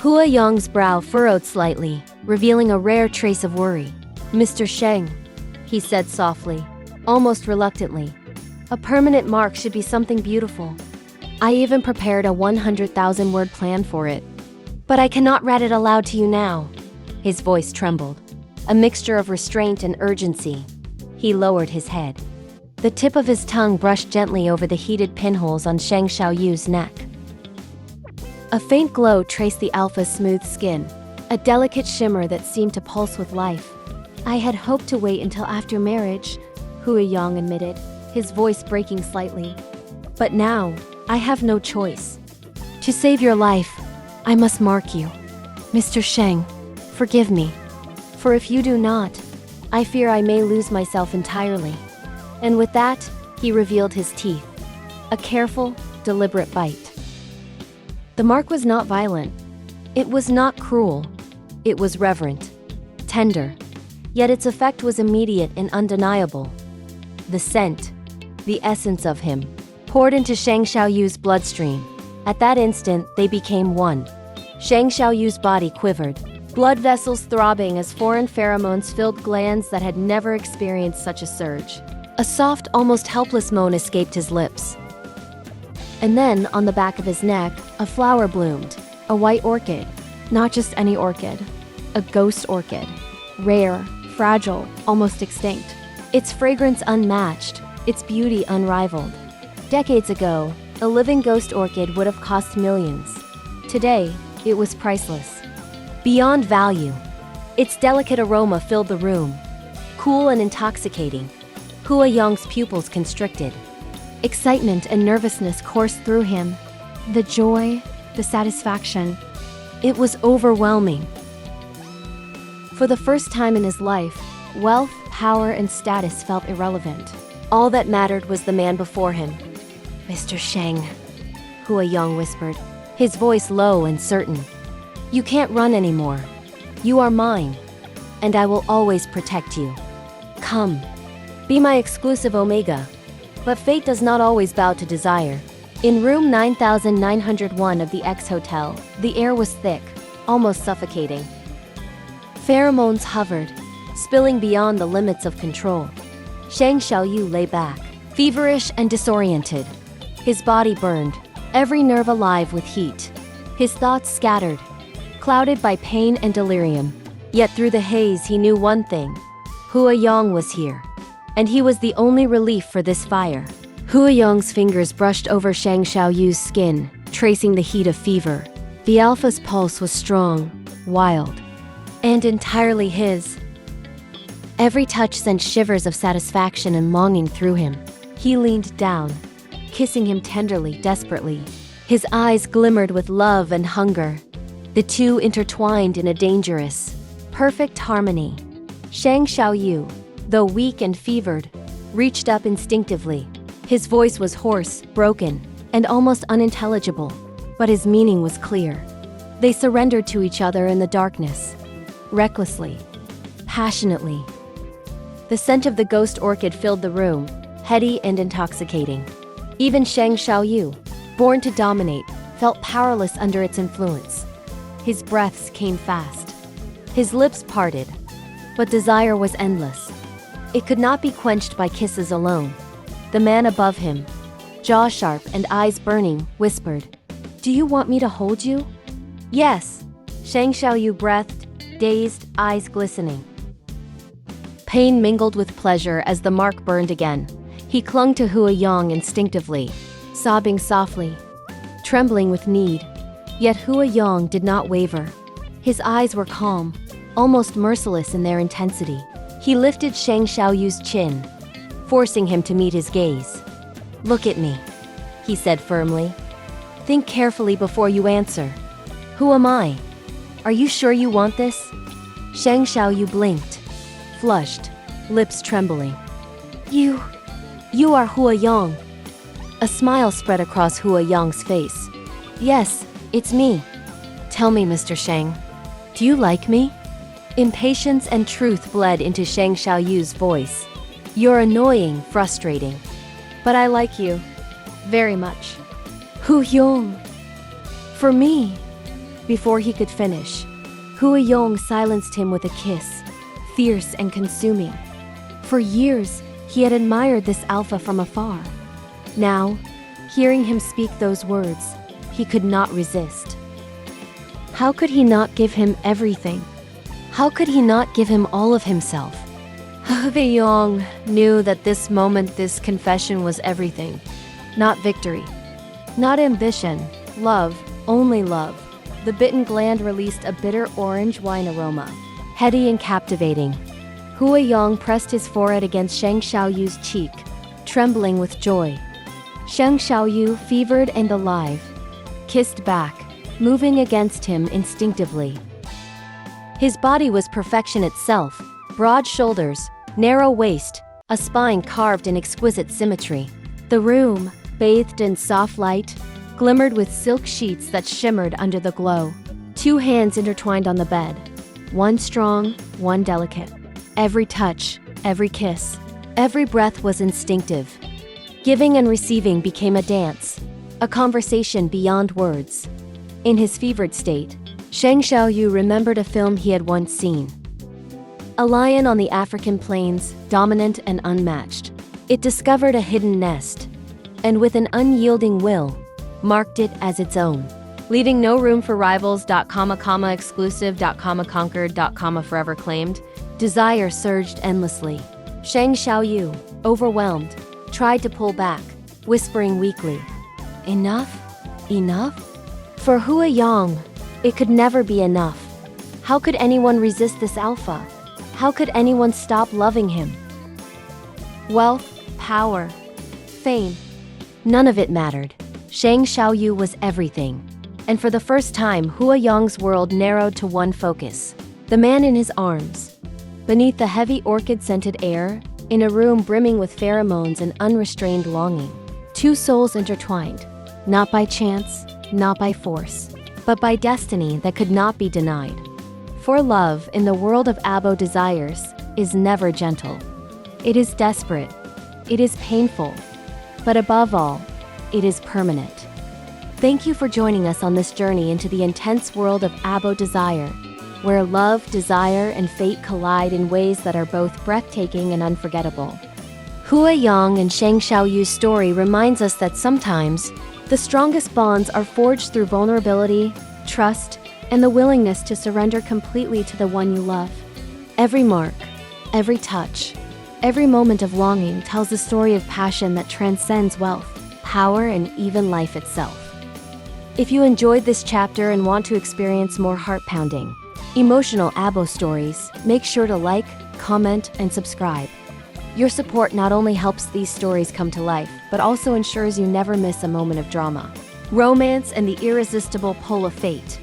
Hua Yong's brow furrowed slightly, revealing a rare trace of worry. "Mr. Sheng," he said softly, almost reluctantly. "A permanent mark should be something beautiful. I even prepared a 100,000-word plan for it. But I cannot read it aloud to you now." His voice trembled, a mixture of restraint and urgency. He lowered his head. The tip of his tongue brushed gently over the heated pinholes on Sheng Shaoyu's neck. A faint glow traced the alpha's smooth skin, a delicate shimmer that seemed to pulse with life. "I had hoped to wait until after marriage," Hua Yong admitted, his voice breaking slightly. "But now, I have no choice. To save your life, I must mark you. Mr. Sheng, forgive me. For if you do not, I fear I may lose myself entirely." And with that, he revealed his teeth. A careful, deliberate bite. The mark was not violent. It was not cruel. It was reverent, tender. Yet its effect was immediate and undeniable. The scent, the essence of him, poured into Sheng Shaoyu's bloodstream. At that instant, they became one. Sheng Shaoyu's body quivered, blood vessels throbbing as foreign pheromones filled glands that had never experienced such a surge. A soft, almost helpless moan escaped his lips. And then, on the back of his neck, a flower bloomed. A white orchid. Not just any orchid. A ghost orchid. Rare, fragile, almost extinct. Its fragrance unmatched, its beauty unrivaled. Decades ago, a living ghost orchid would have cost millions. Today, it was priceless. Beyond value. Its delicate aroma filled the room. Cool and intoxicating. Hua Yong's pupils constricted. Excitement and nervousness coursed through him. The joy, the satisfaction. It was overwhelming. For the first time in his life, wealth, power, and status felt irrelevant. All that mattered was the man before him. "Mr. Sheng," Hua Yong whispered, his voice low and certain. "You can't run anymore. You are mine, and I will always protect you. Come, be my exclusive Omega." But fate does not always bow to desire. In room 9901 of the X Hotel, the air was thick, almost suffocating. Pheromones hovered, spilling beyond the limits of control. Sheng Shaoyu lay back, feverish and disoriented. His body burned, every nerve alive with heat. His thoughts scattered, clouded by pain and delirium. Yet through the haze he knew one thing. Hua Yong was here. And he was the only relief for this fire. Hua Yong's fingers brushed over Sheng Shaoyu's skin, tracing the heat of fever. The alpha's pulse was strong, wild, and entirely his. Every touch sent shivers of satisfaction and longing through him. He leaned down, kissing him tenderly, desperately. His eyes glimmered with love and hunger. The two intertwined in a dangerous, perfect harmony. Sheng Shaoyu, though weak and fevered, reached up instinctively. His voice was hoarse, broken, and almost unintelligible, but his meaning was clear. They surrendered to each other in the darkness, recklessly, passionately. The scent of the ghost orchid filled the room, heady and intoxicating. Even Sheng Shaoyu, born to dominate, felt powerless under its influence. His breaths came fast. His lips parted, but desire was endless. It could not be quenched by kisses alone. The man above him, jaw sharp and eyes burning, whispered, "Do you want me to hold you?" "Yes," Sheng Shaoyu breathed, dazed, eyes glistening. Pain mingled with pleasure as the mark burned again. He clung to Hua Yong instinctively, sobbing softly, trembling with need. Yet Hua Yong did not waver. His eyes were calm, almost merciless in their intensity. He lifted Sheng Shaoyu's chin, forcing him to meet his gaze. "Look at me," he said firmly. "Think carefully before you answer. Who am I? Are you sure you want this?" Sheng Shaoyu blinked, flushed, lips trembling. You are Hua Yong." A smile spread across Hua Yong's face. "Yes, it's me. Tell me, Mr. Sheng, do you like me?" Impatience and truth bled into Sheng Shaoyu's voice. "You're annoying, frustrating. But I like you. Very much." "Hu Yong. For me, Before he could finish, Yong silenced him with a kiss, fierce and consuming. For years, he had admired this alpha from afar. Now, hearing him speak those words, he could not resist. How could he not give him everything? How could he not give him all of himself? Yong knew that this moment, this confession was everything. Not victory, not ambition, love, only love. The bitten gland released a bitter orange wine aroma, heady and captivating. Yong pressed his forehead against Sheng Shaoyu's cheek, trembling with joy. Sheng Shaoyou, fevered and alive, kissed back, moving against him instinctively. His body was perfection itself, broad shoulders, narrow waist, a spine carved in exquisite symmetry. The room, bathed in soft light, glimmered with silk sheets that shimmered under the glow. Two hands intertwined on the bed, one strong, one delicate. Every touch, every kiss, every breath was instinctive. Giving and receiving became a dance, a conversation beyond words. In his fevered state, Sheng Shaoyou remembered a film he had once seen. A lion on the African plains, dominant and unmatched. It discovered a hidden nest, and with an unyielding will, marked it as its own, leaving no room for rivals. Exclusive. Conquered. Forever claimed. Desire surged endlessly. Sheng Shaoyou, overwhelmed, tried to pull back, whispering weakly, "Enough? Enough?" For Yong, it could never be enough. How could anyone resist this alpha? How could anyone stop loving him? Wealth, power, fame, none of it mattered. Sheng Shaoyou was everything. And for the first time, Yong's world narrowed to one focus: the man in his arms. Beneath the heavy orchid-scented air, in a room brimming with pheromones and unrestrained longing, two souls intertwined, not by chance, not by force, but by destiny that could not be denied. For love, in the world of ABO Desires, is never gentle. It is desperate. It is painful. But above all, it is permanent. Thank you for joining us on this journey into the intense world of ABO Desire, where love, desire, and fate collide in ways that are both breathtaking and unforgettable. Yong and Sheng Shaoyu's story reminds us that sometimes, the strongest bonds are forged through vulnerability, trust, and the willingness to surrender completely to the one you love. Every mark, every touch, every moment of longing tells a story of passion that transcends wealth, power, and even life itself. If you enjoyed this chapter and want to experience more heart-pounding, emotional ABO stories, make sure to like, comment, and subscribe. Your support not only helps these stories come to life, but also ensures you never miss a moment of drama, romance, and the irresistible pull of fate.